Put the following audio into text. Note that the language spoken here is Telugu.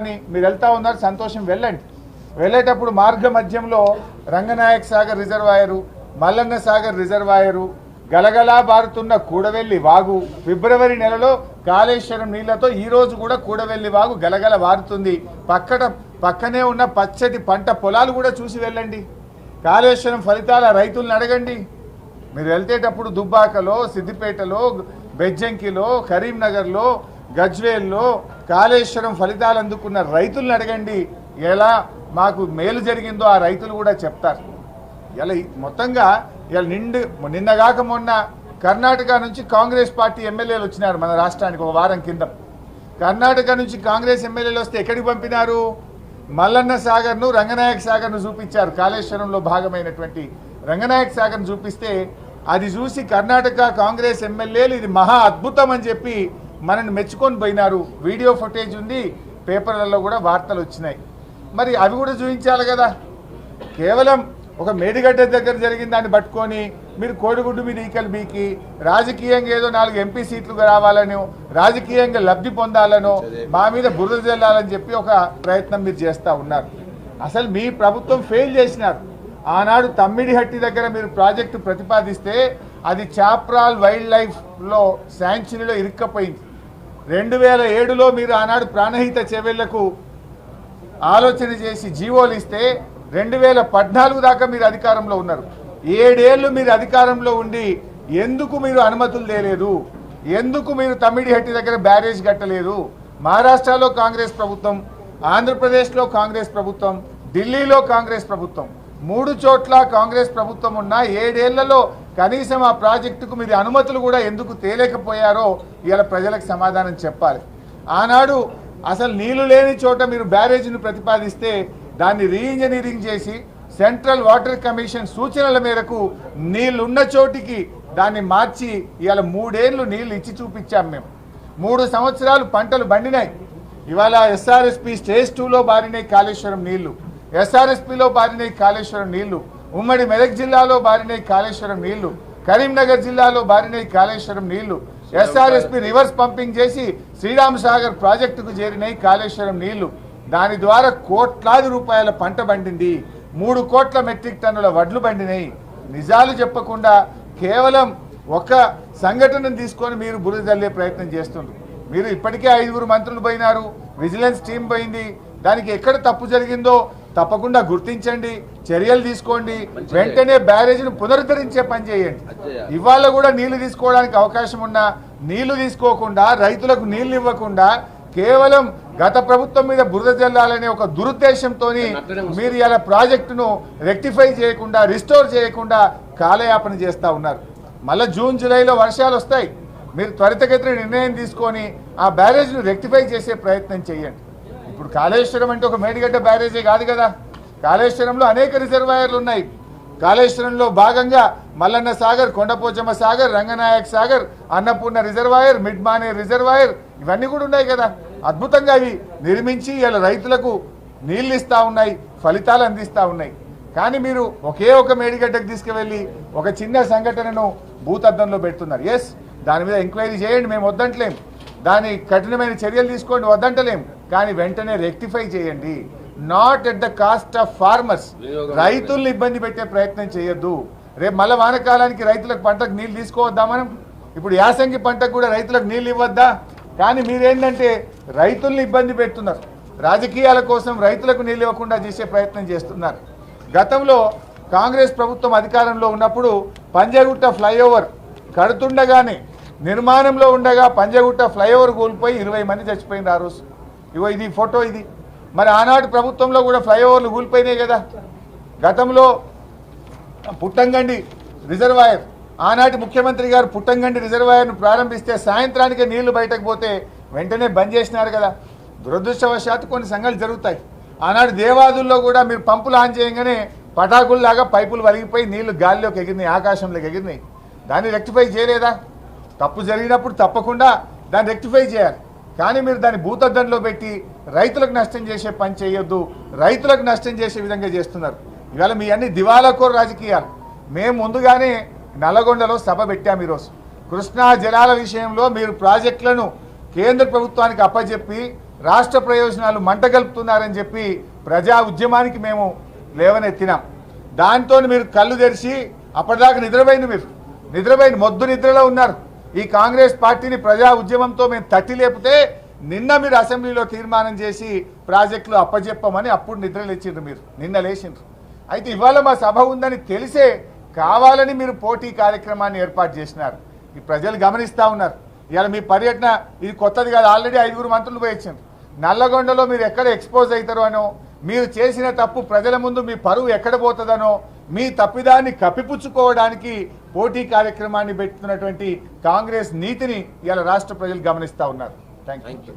మీరు వెళ్తా ఉన్నారు, సంతోషం, వెళ్ళండి. వెళ్ళేటప్పుడు మార్గ మధ్యంలో రంగనాయక సాగర్ రిజర్వాయరు, మల్లన్న సాగర్ రిజర్వాయరు, గలగలా బారుతున్న కూడవెల్లి వాగు, ఫిబ్రవరి నెలలో కాళేశ్వరం నీళ్లతో ఈ రోజు కూడా కూడవెల్లి వాగు గలగల వారుతుంది. పక్కనే ఉన్న పచ్చటి పంట పొలాలు కూడా చూసి వెళ్ళండి. కాళేశ్వరం ఫలితాల రైతులను అడగండి. మీరు వెళ్తేటప్పుడు దుబ్బాకలో, సిద్దిపేటలో, బెజ్జంకిలో, కరీంనగర్లో, గజ్వేల్లో కాళేశ్వరం ఫలితాలు అందుకున్న రైతులను అడగండి. ఎలా మాకు మేలు జరిగిందో ఆ రైతులు కూడా చెప్తారు. ఇలా మొత్తంగా ఇలా నిన్నగాక మొన్న కర్ణాటక నుంచి కాంగ్రెస్ పార్టీ ఎమ్మెల్యేలు వచ్చినారు మన రాష్ట్రానికి ఒక వారం కింద. కర్ణాటక నుంచి కాంగ్రెస్ ఎమ్మెల్యేలు వస్తే ఎక్కడికి పంపినారు? మల్లన్న సాగర్ను, రంగనాయక సాగర్ను చూపించారు. కాళేశ్వరంలో భాగమైనటువంటి రంగనాయక సాగర్ను చూపిస్తే అది చూసి కర్ణాటక కాంగ్రెస్ ఎమ్మెల్యేలు ఇది మహా అద్భుతం అని చెప్పి మనల్ని మెచ్చుకొని పోయినారు. వీడియో ఫుటేజ్ ఉంది, పేపర్లలో కూడా వార్తలు వచ్చినాయి. మరి అవి కూడా చూపించాలి కదా. కేవలం ఒక మేడిగడ్డ దగ్గర జరిగిన దాన్ని పట్టుకొని మీరు కోడిగుడ్డు మీద ఈకలు బీకి రాజకీయంగా ఏదో 4 ఎంపీ సీట్లు రావాలనో, రాజకీయంగా లబ్ధి పొందాలనో, మా మీద బురద జల్లాలని చెప్పి ఒక ప్రయత్నం మీరు చేస్తూ ఉన్నారు. అసలు మీ ప్రభుత్వం ఫెయిల్ చేసినారు. ఆనాడు తమ్మిడిహట్టి దగ్గర మీరు ప్రాజెక్టు ప్రతిపాదిస్తే అది చాప్రాల్ వైల్డ్ లైఫ్లో శాంక్చురీలో ఇరుక్కపోయింది. 2007లో మీరు ఆనాడు ప్రాణహిత చెవెళ్లకు ఆలోచన చేసి జీవోలు ఇస్తే 2014 దాకా మీరు అధికారంలో ఉన్నారు. 7 ఏళ్ళు మీరు అధికారంలో ఉండి ఎందుకు మీరు అనుమతులు తేలేదు? ఎందుకు మీరు తమ్మిడిహట్టి దగ్గర బ్యారేజ్ కట్టలేదు? మహారాష్ట్రలో కాంగ్రెస్ ప్రభుత్వం, ఆంధ్రప్రదేశ్లో కాంగ్రెస్ ప్రభుత్వం, ఢిల్లీలో కాంగ్రెస్ ప్రభుత్వం, 3 చోట్ల కాంగ్రెస్ ప్రభుత్వం ఉన్న 7 ఏళ్లలో కనీసం ఆ ప్రాజెక్టుకు మీరు అనుమతులు కూడా ఎందుకు తేలేకపోయారో ఇవాళ ప్రజలకు సమాధానం చెప్పాలి. ఆనాడు అసలు నీళ్లు లేని చోట మీరు బ్యారేజీని ప్రతిపాదిస్తే దాన్ని రీఇంజనీరింగ్ చేసి సెంట్రల్ వాటర్ కమిషన్ సూచనల మేరకు నీళ్లున్న చోటికి దాన్ని మార్చి ఇవాళ 3 ఏళ్ళు నీళ్లు ఇచ్చి చూపించాం మేము. 3 సంవత్సరాలు పంటలు బండినాయి. ఇవాళ ఎస్ఆర్ఎస్పి స్టేజ్ 2లో బారినాయి కాళేశ్వరం నీళ్లు, ఎస్ఆర్ఎస్పిలో బారినాయి కాళేశ్వరం నీళ్లు, ఉమ్మడి మెదక్ జిల్లాలో బారినాయి కాళేశ్వరం నీళ్లు, కరీంనగర్ జిల్లాలో బారినాయి కాళేశ్వరం నీళ్లు, ఎస్ఆర్ఎస్పి రివర్స్ పంపింగ్ చేసి శ్రీరామ్ సాగర్ ప్రాజెక్టుకు చేరినాయి కాళేశ్వరం నీళ్లు. దాని ద్వారా కోట్లాది రూపాయల పంట బండింది, 3 కోట్ల మెట్రిక్ టన్నుల వడ్లు బండినాయి. నిజాలు చెప్పకుండా కేవలం ఒక సంఘటనను తీసుకొని మీరు బురద జల్లే ప్రయత్నం చేస్తున్నారు. మీరు ఇప్పటికే 5 మంత్రులు పోయినారు, విజిలెన్స్ టీం పోయింది. దానికి ఎక్కడ తప్పు జరిగిందో తప్పకుండా గుర్తించండి, చర్యలు తీసుకోండి, వెంటనే బ్యారేజ్ను పునరుద్ధరించే పని చేయండి. ఇవాళ కూడా నీళ్లు తీసుకోవడానికి అవకాశం ఉన్నా నీళ్లు తీసుకోకుండా, రైతులకు నీళ్లు ఇవ్వకుండా కేవలం గత ప్రభుత్వం మీద బురద జల్లాలనే ఒక దురుద్దేశంతో మీరు ఇలా ప్రాజెక్టును రెక్టిఫై చేయకుండా, రిస్టోర్ చేయకుండా కాలయాపన చేస్తూ ఉన్నారు. మళ్ళీ జూన్ జూలైలో వర్షాలు వస్తాయి. మీరు త్వరితగతిన నిర్ణయం తీసుకొని ఆ బ్యారేజ్ను రెక్టిఫై చేసే ప్రయత్నం చేయండి. ఇప్పుడు కాళేశ్వరం అంటే ఒక మేడిగడ్డ బ్యారేజే కాదు కదా. కాళేశ్వరంలో అనేక రిజర్వాయర్లు ఉన్నాయి. కాళేశ్వరంలో భాగంగా మల్లన్న సాగర్, కొండపోచమ్మ సాగర్, రంగనాయక సాగర్, అన్నపూర్ణ రిజర్వాయర్, మిడ్మానే రిజర్వాయర్ ఇవన్నీ కూడా ఉన్నాయి కదా. అద్భుతంగా అవి నిర్మించి ఇలా రైతులకు నీళ్ళు ఇస్తూ ఉన్నాయి, ఫలితాలు అందిస్తూ ఉన్నాయి. కానీ మీరు ఒకే ఒక మేడిగడ్డకు తీసుకువెళ్ళి ఒక చిన్న సంఘటనను భూతద్దంలో పెడుతున్నారు. ఎస్, దాని మీద ఎంక్వైరీ చేయండి, మేము వద్దంటలేం. దాని కఠినమైన చర్యలు తీసుకోండి, వద్దంటలేం. కానీ వెంటనే రెక్టిఫై చేయండి. Not at the cost of farmers. రైతుల్ని ఇబ్బంది పెట్టే ప్రయత్నం చేయొద్దు. రేపు మళ్ళీ వానకాలానికి రైతులకు పంటకు నీళ్ళు తీసుకోవద్దా మనం? ఇప్పుడు యాసంగి పంటకు కూడా రైతులకు నీళ్ళు ఇవ్వద్దా? కానీ మీరేంటంటే రైతుల్ని ఇబ్బంది పెడుతున్నారు. రాజకీయాల కోసం రైతులకు నీళ్ళు ఇవ్వకుండా చేసే ప్రయత్నం చేస్తున్నారు. గతంలో కాంగ్రెస్ ప్రభుత్వం అధికారంలో ఉన్నప్పుడు పంజగుట్ట ఫ్లైఓవర్ కడుతుండగానే, నిర్మాణంలో ఉండగా పంజగుట్ట ఫ్లైఓవర్ కూలిపోయి 20 మంది చచ్చిపోయింది ఆ రోజు. ఇగో ఇది ఫోటో ఇది. మరి ఆనాటి ప్రభుత్వంలో కూడా ఫ్లైఓవర్లు కూలిపోయినాయి కదా. గతంలో పుట్టంగండి రిజర్వాయర్, ఆనాటి ముఖ్యమంత్రి గారు పుట్టంగండి రిజర్వాయర్ను ప్రారంభిస్తే సాయంత్రానికి నీళ్లు బయటకు పోతే వెంటనే బంద్ చేసినారు కదా. దురదృష్టవశాత్తు కొన్ని సంఘటనలు జరుగుతాయి. ఆనాడు దేవాదుల్లో కూడా మీరు పంపులు ఆన్ చేయగానే పటాకుల్లాగా పైపులు వలిగిపోయి నీళ్లు గాలిలోకి ఎగిరినాయి, ఆకాశంలోకి ఎగిరినాయి. దాన్ని రెక్టిఫై చేయలేదా? తప్పు జరిగినప్పుడు తప్పకుండా దాన్ని రెక్టిఫై చేయాలి. కానీ మీరు దాన్ని భూతద్దంలో పెట్టి రైతులకు నష్టం చేసే పని చేయొద్దు. రైతులకు నష్టం చేసే విధంగా చేస్తున్నారు. ఇవాళ మీ అన్ని దివాలాకోరు రాజకీయాలు. మేము ముందుగానే నల్లగొండలో సభ పెట్టాము. ఈరోజు కృష్ణా జలాల విషయంలో మీరు ప్రాజెక్టులను కేంద్ర ప్రభుత్వానికి అప్పచెప్పి రాష్ట్ర ప్రయోజనాలు మంటగలుపుతున్నారని చెప్పి ప్రజా ఉద్యమానికి మేము లేవనెత్తినాం. దాంతో మీరు కళ్ళు తెరిచి అప్పటిదాకా నిద్రపోయిన మొద్దు నిద్రలో ఉన్నారు. ఈ కాంగ్రెస్ పార్టీని ప్రజా ఉద్యమంతో మేము తట్టి లేపితే నిన్న మీరు అసెంబ్లీలో తీర్మానం చేసి ప్రాజెక్టులు అప్పజెప్పమని అప్పుడు నిద్ర లేచిండ్రు. మీరు నిన్న లేచిండ్రు. అయితే ఇవాళ మా సభ ఉందని తెలిసే కావాలని మీరు పోటీ కార్యక్రమాన్ని ఏర్పాటు చేసినారు. ఈ ప్రజలు గమనిస్తూ ఉన్నారు. ఇవాళ మీ పర్యటన ఇది కొత్తది కాదు. ఆల్రెడీ 5 మంత్రులు పోయి వచ్చిండ్రు. నల్లగొండలో మీరు ఎక్కడ ఎక్స్పోజ్ అవుతారో అనో, మీరు చేసిన తప్పు ప్రజల ముందు మీ పరువు ఎక్కడ పోతుందనో, మీ తప్పిదాన్ని కప్పిపుచ్చుకోవడానికి పోటీ కార్యక్రమాన్ని పెట్టుతున్నటువంటి కాంగ్రెస్ నీతిని ఇవాళ రాష్ట్ర ప్రజలు గమనిస్తూ ఉన్నారు. Thank you.